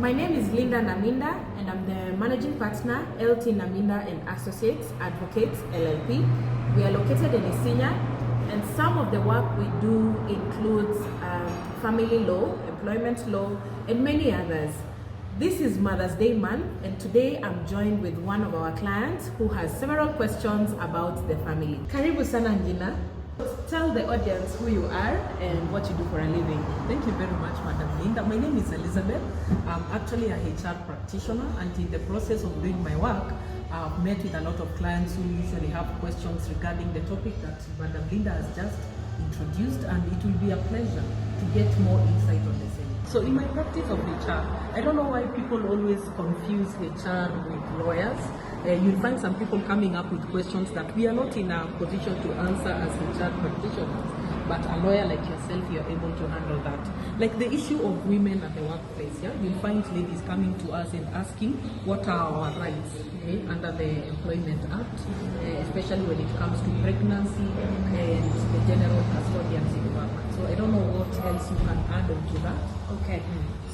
My name is Linda Naminda and I'm the managing partner, LT Naminda and Associates Advocates LLP. We are located in Isinya, and some of the work we do includes family law, employment law, and many others. This is Mother's Day month, and today I'm joined with one of our clients who has several questions about the family. Karibu sana Njina. Tell the audience who you are and what you do for a living. Thank you very much, Madam Linda. My name is Elizabeth. I'm actually a HR practitioner, and in the process of doing my work, I've met with a lot of clients who usually have questions regarding the topic that Madam Linda has just introduced, and it will be a pleasure to get more insight on the same. So in my practice of HR, I don't know why people always confuse HR with lawyers. You'll find some people coming up with questions that we are not in a position to answer as HR practitioners, but a lawyer like yourself, you're able to handle that. Like the issue of women at the workplace, yeah? You'll find ladies coming to us and asking what are our rights under the Employment Act, especially when it comes to pregnancy and the general custodiancy department. So I don't know what else you can add on to that. Okay.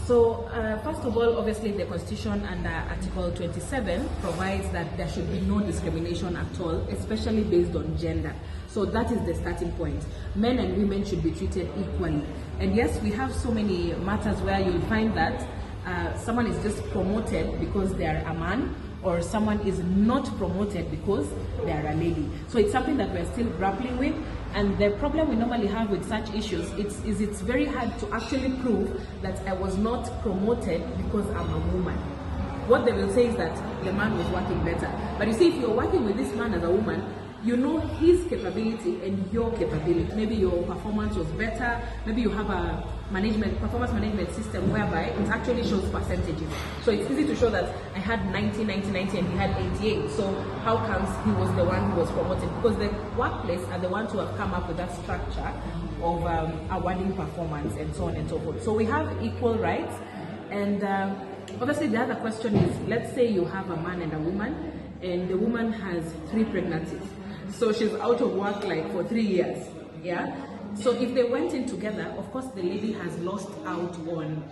So first of all, obviously the Constitution under Article 27 provides that there should be no discrimination at all, especially based on gender. So that is the starting point. Men and women should be treated equally. And yes, we have so many matters where you'll find that someone is just promoted because they are a man, or someone is not promoted because they are a lady. So it's something that we're still grappling with. And the problem we normally have with such issues is it's very hard to actually prove that I was not promoted because I'm a woman. What they will say is that the man was working better. But you see, if you're working with this man as a woman, you know his capability and your capability. Maybe your performance was better. Maybe you have a performance management system whereby it actually shows percentages. So it's easy to show that I had 90, 90, 90 and he had 88. So how comes he was the one who was promoted? Because the workplace are the ones who have come up with that structure of awarding performance and so on and so forth. So we have equal rights. And obviously the other question is, let's say you have a man and a woman, and the woman has 3 pregnancies. So she's out of work like for 3 years, yeah? So if they went in together, of course the lady has lost out on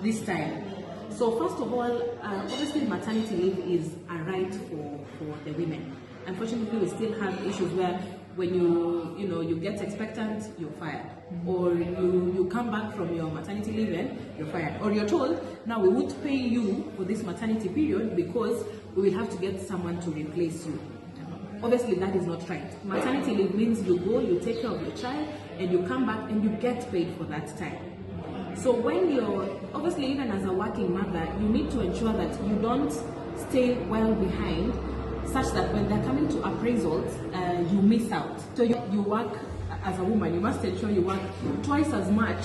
this time. So first of all, obviously maternity leave is a right for the women. Unfortunately, we still have issues where when you get expectant, you're fired. Or you come back from your maternity leave and you're fired. Or you're told, now we won't pay you for this maternity period because we will have to get someone to replace you. Obviously, that is not right. Maternity leave means you go, you take care of your child, and you come back and you get paid for that time. So when obviously even as a working mother, you need to ensure that you don't stay well behind, such that when they're coming to appraisals, you miss out. So you work as a woman, you must ensure you work twice as much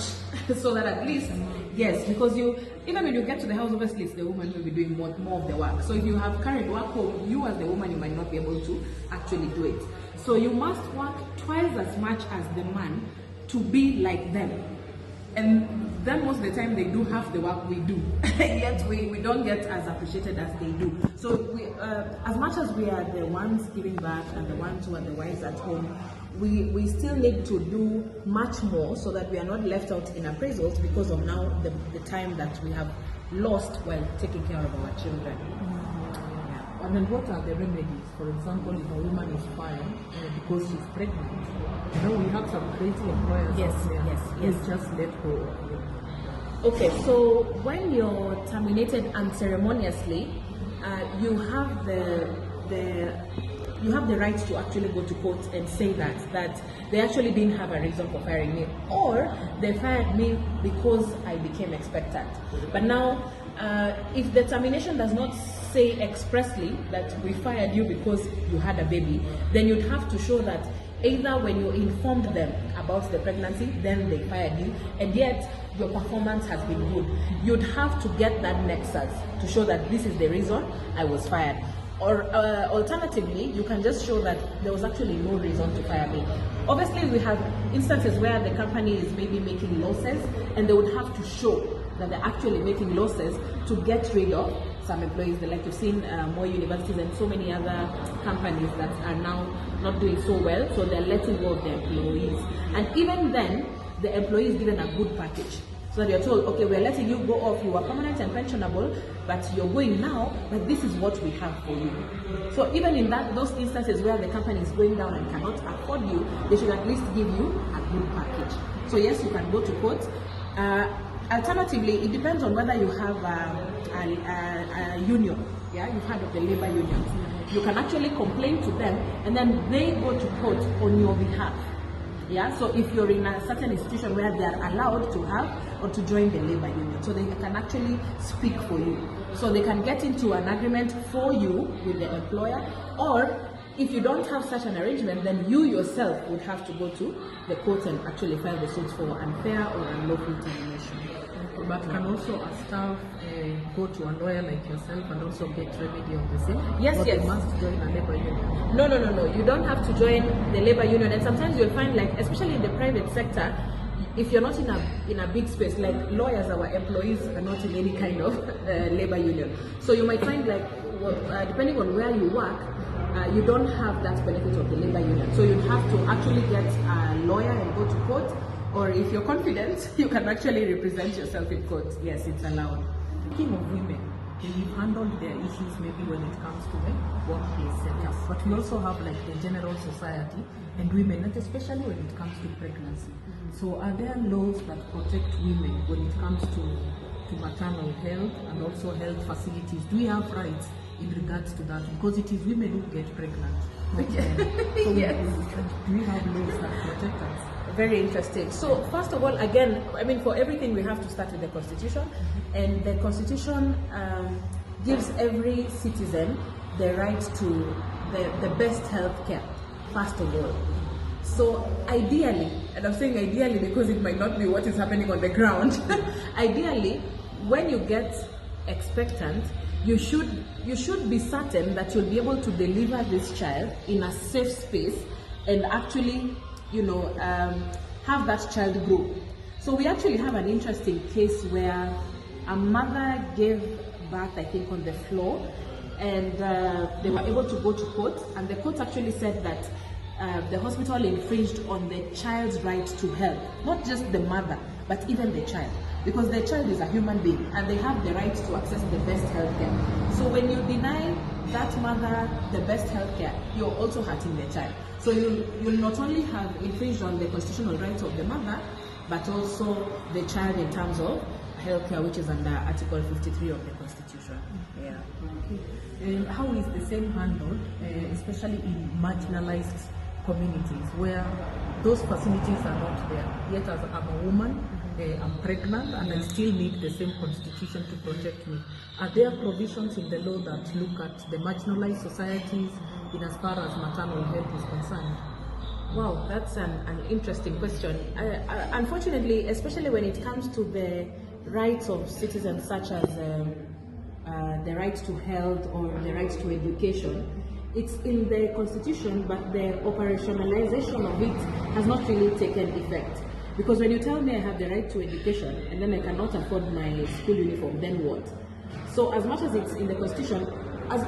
so that at least, yes, because even when you get to the house, obviously it's the woman who will be doing more of the work. So if you have carried work home, you as the woman, you might not be able to actually do it. So you must work twice as much as the man to be like them. And then most of the time they do half the work we do, yet we don't get as appreciated as they do. So as much as we are the ones giving back and the ones who are the wives at home, we still need to do much more so that we are not left out in appraisals because of now the time that we have lost while taking care of our children. Yeah. And then what are the remedies? For example, if a woman is fired because she's pregnant, we have some crazy employers yes. Just let go. Okay, so when you're terminated unceremoniously, you have the right to actually go to court and say that they actually didn't have a reason for firing me, or they fired me because I became expectant. But now, if the termination does not say expressly that we fired you because you had a baby, then you'd have to show that either when you informed them about the pregnancy, then they fired you, and yet your performance has been good. You'd have to get that nexus to show that this is the reason I was fired. Or alternatively, you can just show that there was actually no reason to fire me. Obviously, we have instances where the company is maybe making losses, and they would have to show that they're actually making losses to get rid of some employees. Like you've seen more universities and so many other companies that are now not doing so well, so they're letting go of their employees. And even then, the employee is given a good package. So that you're told, okay, we're letting you go off, you are permanent and pensionable, but you're going now, but this is what we have for you. So even in those instances where the company is going down and cannot afford you, they should at least give you a good package. So yes, you can go to court. Alternatively, it depends on whether you have a union. Yeah, you've heard of the labor unions. You can actually complain to them, and then they go to court on your behalf. Yeah, so if you're in a certain institution where they are allowed to have or to join the labor union, so they can actually speak for you. So they can get into an agreement for you with the employer, or if you don't have such an arrangement, then you yourself would have to go to the court and actually file the suit for unfair or unlawful termination. But can also a staff go to a lawyer like yourself and also get remedy of the same? Yes, or yes. They must join a labor union? No. You don't have to join the labor union. And sometimes you'll find, like, especially in the private sector, if you're not in a big space, like lawyers, our employees are not in any kind of labor union. So you might find, like, depending on where you work, you don't have that benefit of the labor union. So you have to actually get a lawyer and go to court. Or if you're confident, you can actually represent yourself in court. Yes, it's allowed. Speaking of women, we've handled their issues maybe when it comes to the workplace setup, but we also have like the general society and women, and especially when it comes to pregnancy. So are there laws that protect women when it comes to maternal health and also health facilities? Do we have rights in regards to that? Because it is women who get pregnant. So Yes. do we have laws that protect us? Very interesting. So first of all, again, I mean, for everything we have to start with the Constitution, and the Constitution gives every citizen the right to the best health care, first of all. So ideally, and I'm saying ideally because it might not be what is happening on the ground, ideally, when you get expectant, you should be certain that you'll be able to deliver this child in a safe space and actually have that child grow. So we actually have an interesting case where a mother gave birth, I think, on the floor, and they were able to go to court, and the court actually said that the hospital infringed on the child's right to health, not just the mother, but even the child, because the child is a human being and they have the right to access the best health care. So when you deny that mother the best health care, you're also hurting the child. So you'll not only have infringed on the constitutional rights of the mother, but also the child in terms of healthcare, which is under Article 53 of the Constitution. Yeah. Okay. And how is the same handled, especially in marginalized communities where those facilities are not there? Yet, as I'm a woman, I'm pregnant, and I still need the same constitution to protect me. Are there provisions in the law that look at the marginalized societies in as far as maternal health is concerned? Wow, that's an interesting question. Unfortunately, especially when it comes to the rights of citizens, such as the right to health or the right to education, it's in the Constitution, but the operationalization of it has not really taken effect. Because when you tell me I have the right to education and then I cannot afford my school uniform, then what? So as much as it's in the Constitution, as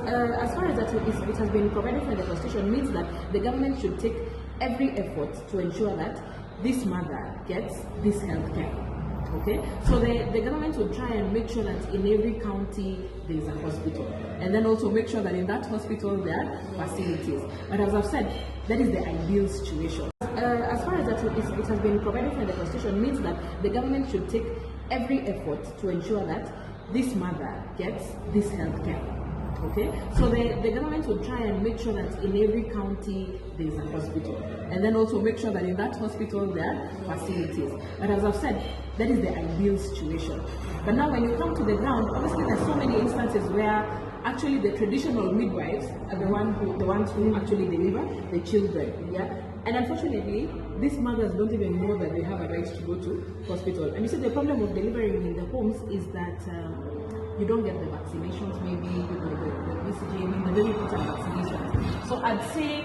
far as that it has been provided for in the Constitution, means that the government should take every effort to ensure that this mother gets this health care. Okay, so the government will try and make sure that in every county there is a hospital, and then also make sure that in that hospital there are facilities. But as I've said, that is the ideal situation. As far as that it has been provided for in the Constitution, means that the government should take every effort to ensure that this mother gets this health care. Okay, so the government will try and make sure that in every county there is a hospital, and then also make sure that in that hospital there are facilities. But as I've said, that is the ideal situation. But now when you come to the ground, obviously there's so many instances where actually the traditional midwives are the ones who actually deliver the children. Yeah, and unfortunately, these mothers don't even know that they have a right to go to hospital. And you see, the problem of delivering in the homes is that you don't get the vaccinations, maybe the BCG, the very important vaccinations. So I'd say,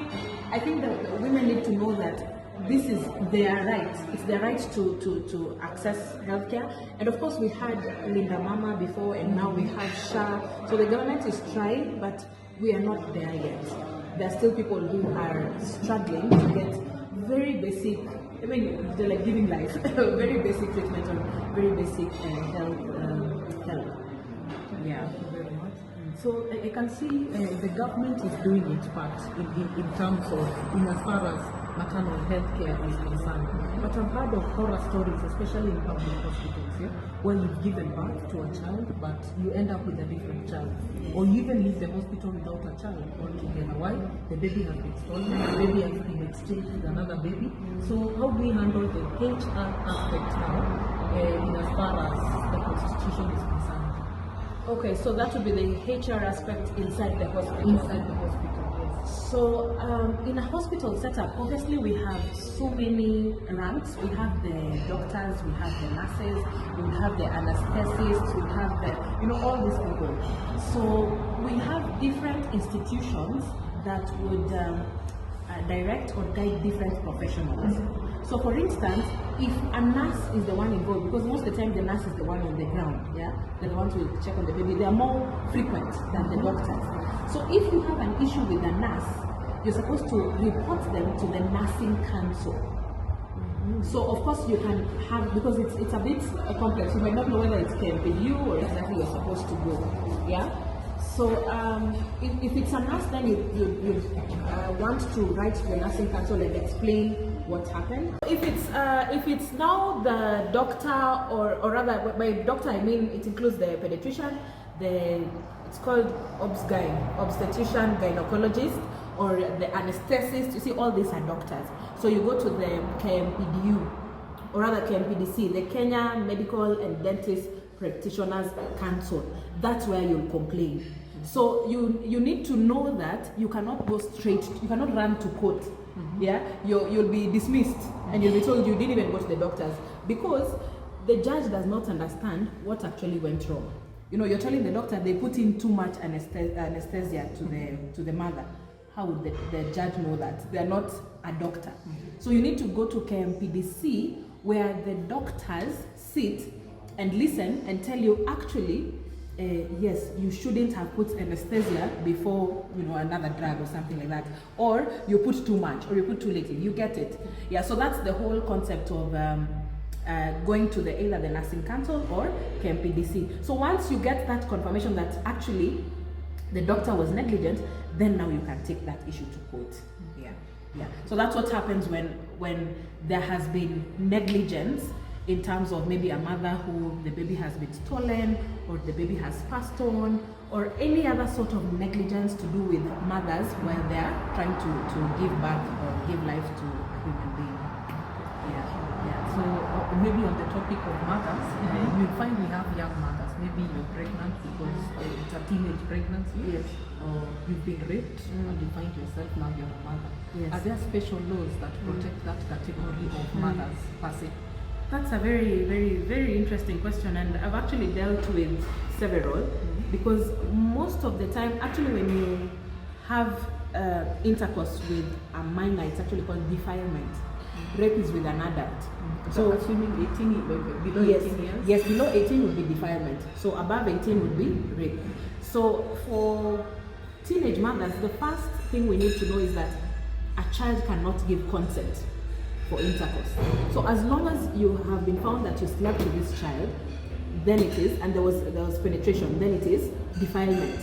I think that women need to know that this is their right. It's their right to access healthcare. And of course, we had Linda Mama before, and now we have SHA. So the government is trying, but we are not there yet. There are still people who are struggling to get very basic I mean, they're like giving life, very basic treatment or very basic health. Yeah. Thank you very much. So I can see the government is doing its part in terms of, in as far as maternal health care is concerned. But I've heard of horror stories, especially in public hospitals, yeah, where you've given birth to a child, but you end up with a different child. Or you even leave the hospital without a child altogether. Why? The baby has been stolen, the baby has been exchanged with another baby. So how do we handle the HR aspect now, in as far as the constitution is concerned? Okay, so that would be the HR aspect inside the hospital. Inside the hospital, yes. So in a hospital setup, obviously we have so many ranks. We have the doctors, we have the nurses, we have the anesthetists, we have the, all these people. So we have different institutions that would direct or guide different professionals. So for instance, if a nurse is the one involved, because most of the time the nurse is the one on the ground, yeah, they're the ones who check on the baby, they are more frequent than the doctors. So if you have an issue with a nurse, you're supposed to report them to the nursing council. So of course you can have, because it's a bit complex, you might not know whether it's KMPDU or exactly you're supposed to go, yeah. So if it's a nurse, then you want to write to the nursing council and explain what happened. If it's now the doctor, or rather by doctor I mean it includes the pediatrician, it's called obstetrician, gynecologist, or the anesthetist. You see, all these are doctors. So you go to the KMPDU, or rather KMPDC, the Kenya Medical and Dentist Practitioners Council. That's where you'll complain. So you need to know that you cannot go straight, you cannot run to court. Yeah, you'll be dismissed and you'll be told you didn't even go to the doctors, because the judge does not understand what actually went wrong. You're telling the doctor they put in too much anesthesia to the mother. How would the judge know that? They are not a doctor. So you need to go to KMPDC, where the doctors sit and listen and tell you, actually, yes, you shouldn't have put anesthesia before another drug or something like that, or you put too much or you put too little. You get it? Yeah. So that's the whole concept of going to either the nursing council or KMPDC. So once you get that confirmation that actually the doctor was negligent, then now you can take that issue to court. Yeah. So that's what happens when there has been negligence in terms of maybe a mother who the baby has been stolen, or the baby has passed on, or any other sort of negligence to do with mothers while they are trying to give birth or give life to a human being. Yeah. So maybe on the topic of mothers, you find we have young mothers. Maybe you're pregnant because it's a teenage pregnancy. Yes. Or you've been raped and you find yourself now you're a mother. Yes. Are there special laws that protect that category of mothers per se? That's a very, very, very interesting question, and I've actually dealt with several, because most of the time, actually when you have intercourse with a minor, it's actually called defilement. Rape is with an adult. So assuming 18, below 18 years? Yes, below 18 would be defilement. So above 18 would be rape. So for teenage mothers, the first thing we need to know is that a child cannot give consent for intercourse. So as long as you have been found that you slept with this child, then it is, and there was penetration, then it is defilement.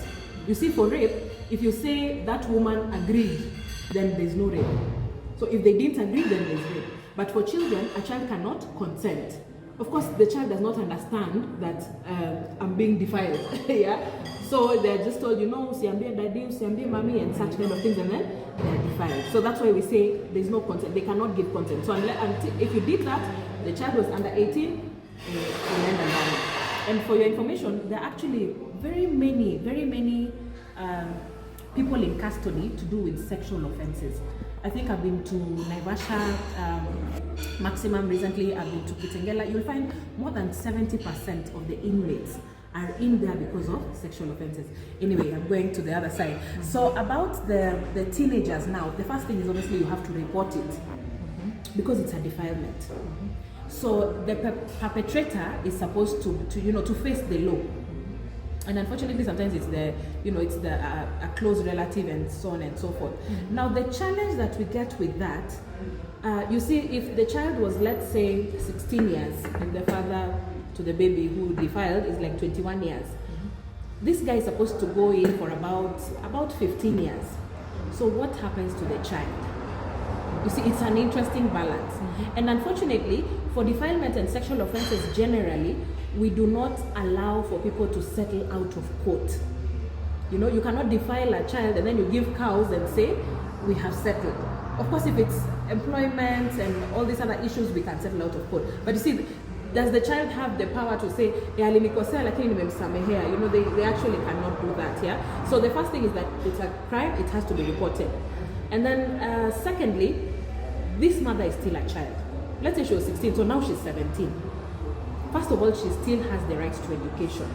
You see, for rape, if you say that woman agreed, then there's no rape. So if they didn't agree, then there's rape. But for children, a child cannot consent. Of course, the child does not understand that I'm being defiled. Yeah. So they're just told, usiambie daddy, usiambie mommy, and such kind of things, and then they're defiled. So that's why we say there's no consent. They cannot give consent. So if you did that, the child was under 18, you end up married. And for your information, there are actually very many people in custody to do with sexual offenses. I think I've been to Naivasha Maximum recently, I've been to Kitengela. You'll find more than 70% of the inmates are in there because of sexual offenses. Anyway, I'm going to the other side. So about the teenagers now, the first thing is obviously you have to report it because it's a defilement. So the perpetrator is supposed to face the law. And unfortunately, sometimes it's the, it's the a close relative and so on and so forth. Now, the challenge that we get with that, you see, if the child was, let's say, 16 years, and the father to the baby who defiled is like 21 years, this guy is supposed to go in for about 15 years. So what happens to the child? You see, it's an interesting balance. And unfortunately, for defilement and sexual offenses generally, we do not allow for people to settle out of court. You cannot defile a child and then you give cows and say, we have settled. Of course, if it's employment and all these other issues, we can settle out of court. But you see, does the child have the power to say, alimekosea lakini nimemsamehea? They actually cannot do that, yeah? So the first thing is that it's a crime, it has to be reported. And then secondly, this mother is still a child. Let's say she was 16, so now she's 17. First of all, she still has the right to education.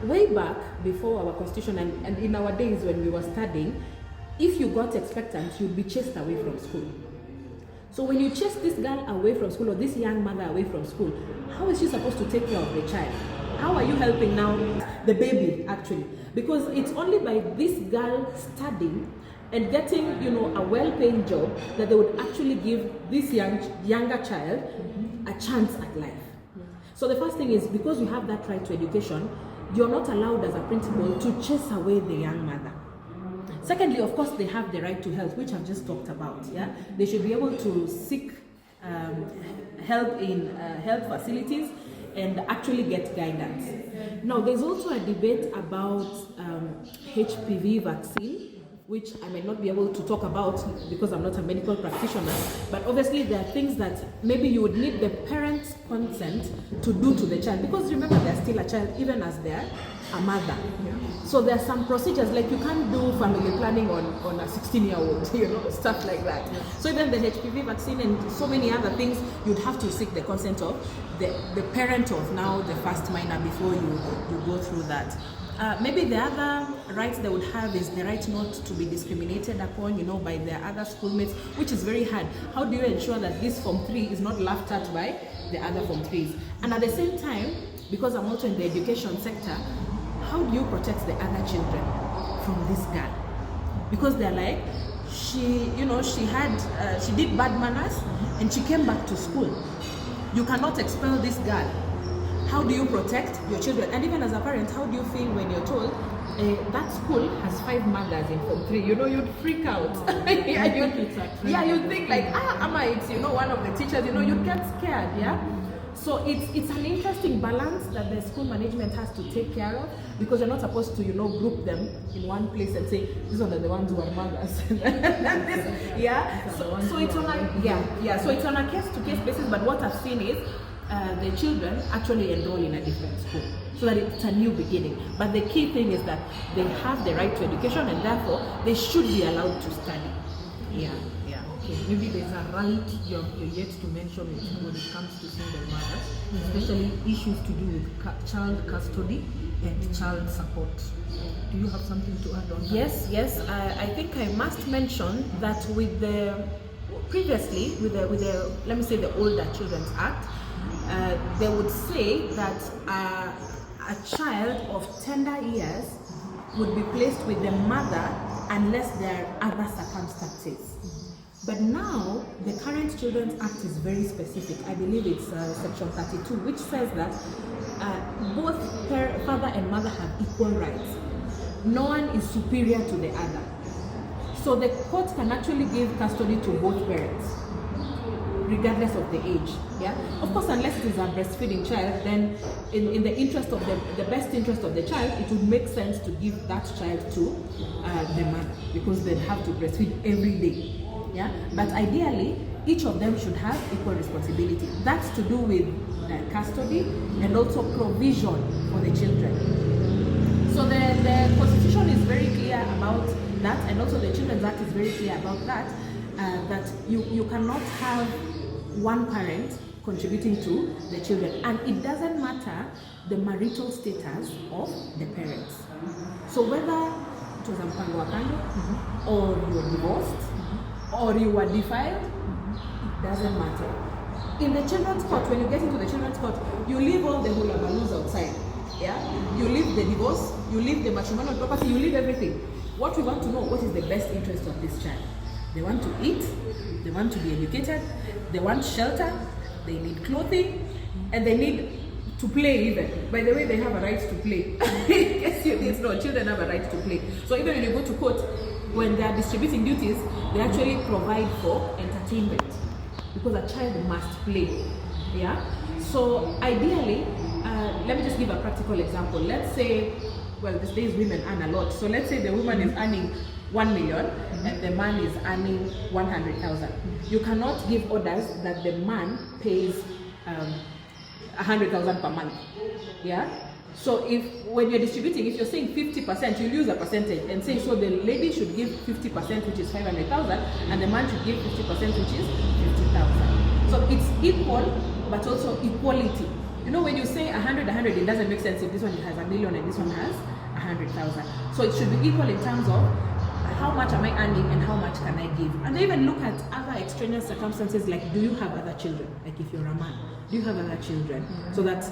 Way back before our constitution and in our days when we were studying, if you got expectant, you'd be chased away from school. So when you chase this girl away from school or this young mother away from school, how is she supposed to take care of the child? How are you helping now the baby actually? Because it's only by this girl studying and getting, a well-paying job that they would actually give this younger child a chance at life. So the first thing is, because you have that right to education, you're not allowed as a principal to chase away the young mother. Secondly, of course, they have the right to health, which I've just talked about. Yeah, they should be able to seek help in health facilities and actually get guidance. Now, there's also a debate about HPV vaccine, which I may not be able to talk about because I'm not a medical practitioner, but obviously there are things that maybe you would need the parents' consent to do to the child, because remember, they're still a child even as they're a mother. Yeah. So there are some procedures, like you can't do family planning on a 16-year-old, stuff like that. Yeah. So even the HPV vaccine and so many other things, you'd have to seek the consent of the parent of now the first minor before you go through that. Maybe the other rights they would have is the right not to be discriminated upon, by their other schoolmates, which is very hard. How do you ensure that this Form 3 is not laughed at by the other Form 3s? And at the same time, because I'm also in the education sector, how do you protect the other children from this girl? Because they're like, she did bad manners and she came back to school. You cannot expel this girl. How do you protect your children? And even as a parent, how do you feel when you're told that school has 5 mothers in Form 3? You'd freak out. You'd think like, it's one of the teachers. You'd get scared. Yeah. So it's an interesting balance that the school management has to take care of, because you're not supposed to group them in one place and say these are the ones who are mothers. So it's on a case-to-case basis. But what I've seen is, the children actually enroll in a different school, so that it's a new beginning. But the key thing is that they have the right to education, and therefore they should be allowed to study. Okay, maybe there's a right you're yet to mention when it comes to single mothers, especially issues to do with child custody and child support. Do you have something to add on that? Yes. I think I must mention that with the let me say the Older Children's Act, they would say that a child of tender years would be placed with the mother unless there are other circumstances. But now, the current Children's Act is very specific. I believe it's section 32, which says that both father and mother have equal rights. No one is superior to the other. So the court can actually give custody to both parents, regardless of the age. Yeah. Of course, unless it is a breastfeeding child, then in the interest of the best interest of the child, it would make sense to give that child to the mother, because they'd have to breastfeed every day. Yeah. But ideally, each of them should have equal responsibility. That's to do with custody and also provision for the children. So the Constitution is very clear about that, and also the Children's Act is very clear about that, that you cannot have one parent contributing to the children, and it doesn't matter the marital status of the parents. So whether it was a mpango wa kando, or you were divorced, or you were defiled, it doesn't matter. In the children's court, when you get into the children's court, you leave all the hula baloos outside. Yeah, leave the divorce, you leave the matrimonial property, you leave everything. What we want to know, what is the best interest of this child? They want to eat, they want to be educated, they want shelter, they need clothing, and they need to play even. By the way, they have a right to play. In case you didn't know, children have a right to play. So even when you go to court, when they are distributing duties, they actually provide for entertainment because a child must play. Yeah. So ideally, let me just give a practical example. Let's say, well, these days women earn a lot. So let's say the woman is earning 1 million and the man is earning 100,000. You cannot give orders that the man pays 100,000 per month. Yeah. So when you're distributing, if you're saying 50%, you lose a percentage and say, so the lady should give 50%, which is 500,000, and the man should give 50%, which is 50,000. So it's equal, but also equality. You know, when you say 100, it doesn't make sense if this one has 1 million and this one has 100,000. So it should be equal in terms of how much am I earning and how much can I give. And they even look at other extraneous circumstances, like do you have other children? Like if you're a man, do you have other children? So that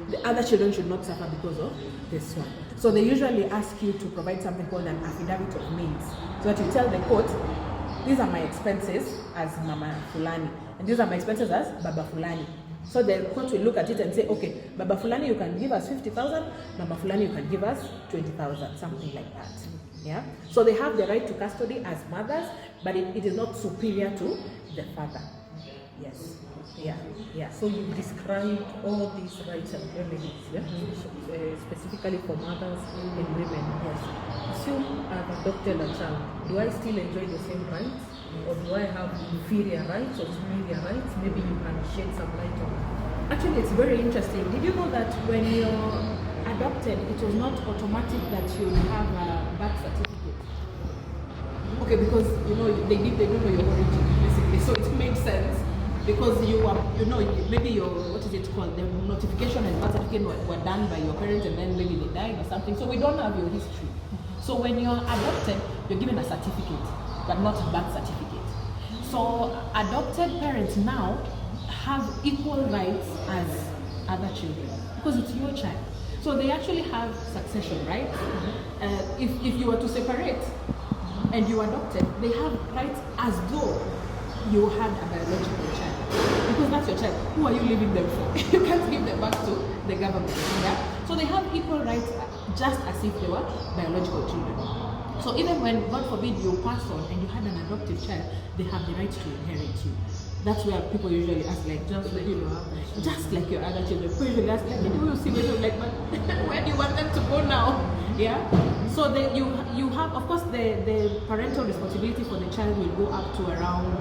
the other children should not suffer because of this one. So they usually ask you to provide something called an affidavit of means. So that you tell the court, these are my expenses as Mama Fulani, and these are my expenses as Baba Fulani. So the court will look at it and say, okay, Baba Fulani, you can give us 50,000, Mama Fulani, you can give us 20,000, something like that. Yeah. So they have the right to custody as mothers, but it is not superior to the father. Yes. Yeah. Yeah. So you described all these rights and remedies, yeah? Specifically for mothers and women. Yes. Assume I've adopted a child. Do I still enjoy the same rights? Or do I have inferior rights or superior rights? Maybe you can shed some light on that. Actually, it's very interesting. Did you know that when you're adopted, it was not automatic that you have a birth certificate? Okay, because you know they don't know your origin basically, so it makes sense because maybe your the notification and birth certificate were done by your parents and then maybe they died or something. So we don't have your history. So when you're adopted, you're given a certificate, but not a birth certificate. So adopted parents now have equal rights as other children because it's your child. So they actually have succession, right? If you were to separate and you adopted, they have rights as though you had a biological child. Because that's your child. Who are you leaving them for? You can't give them back to the government. Yeah? So they have equal rights just as if they were biological children. So even when, God forbid, you pass on and you had an adoptive child, they have the right to inherit you. That's where people usually ask, like, just like your other children. People usually ask, like, you see where you're like, where do you want them to go now? Yeah. So you have, of course, the parental responsibility for the child will go up to around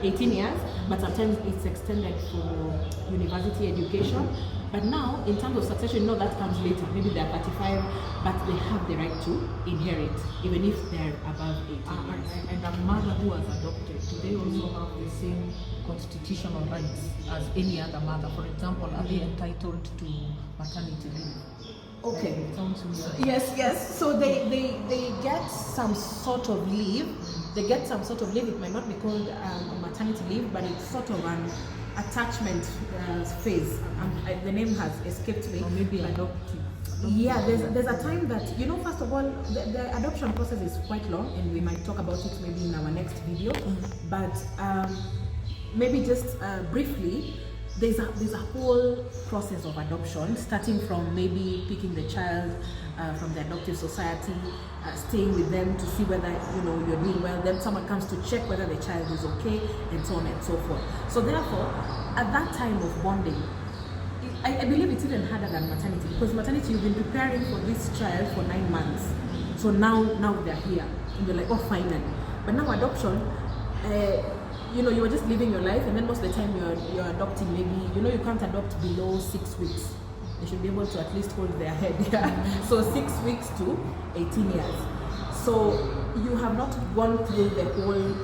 18 years, but sometimes it's extended for university education. But now, in terms of succession, that comes later. Maybe they're 35, but they have the right to inherit, even if they're above 18 years. And a mother who was adopted, do they also have the same constitutional rights as any other mother? For example, are they entitled to maternity leave? Okay. Sounds weird. Yes. So they get some sort of leave. It might not be called maternity leave, but it's sort of an attachment phase. The name has escaped me. Or maybe adoptive. Yeah, there's a time that, first of all, the adoption process is quite long, and we might talk about it maybe in our next video. But maybe just briefly, there's a whole process of adoption, starting from maybe picking the child from the adoptive society, staying with them to see whether you're doing well. Then someone comes to check whether the child is okay, and so on and so forth. So therefore, at that time of bonding, I believe it's even harder than maternity, because maternity, you've been preparing for this child for 9 months. So now they're here, and you're like, oh, finally. But now adoption, you are just living your life, and then most of the time you're adopting. Maybe you can't adopt below 6 weeks. They should be able to at least hold their head. Yeah. So 6 weeks to 18 years. So you have not gone through the whole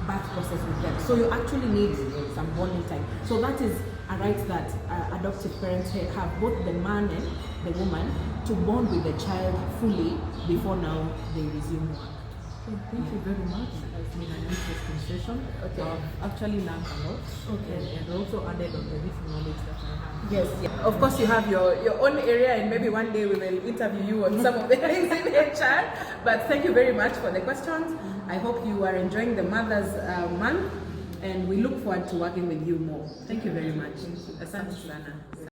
birth process with them. So you actually need some bonding time. So that is a right that adoptive parents have, both the man and the woman, to bond with the child fully before now they resume work. Thank you very much. It's been an interesting session. Okay. I've actually learned a lot. Okay. And also added on the rich knowledge that I have. Yes, yeah. Of course, you have your own area, and maybe one day we will interview you on some of the things in HR. But thank you very much for the questions. I hope you are enjoying the Mother's Month, and we look forward to working with you more. Thank you very much. Asante sana.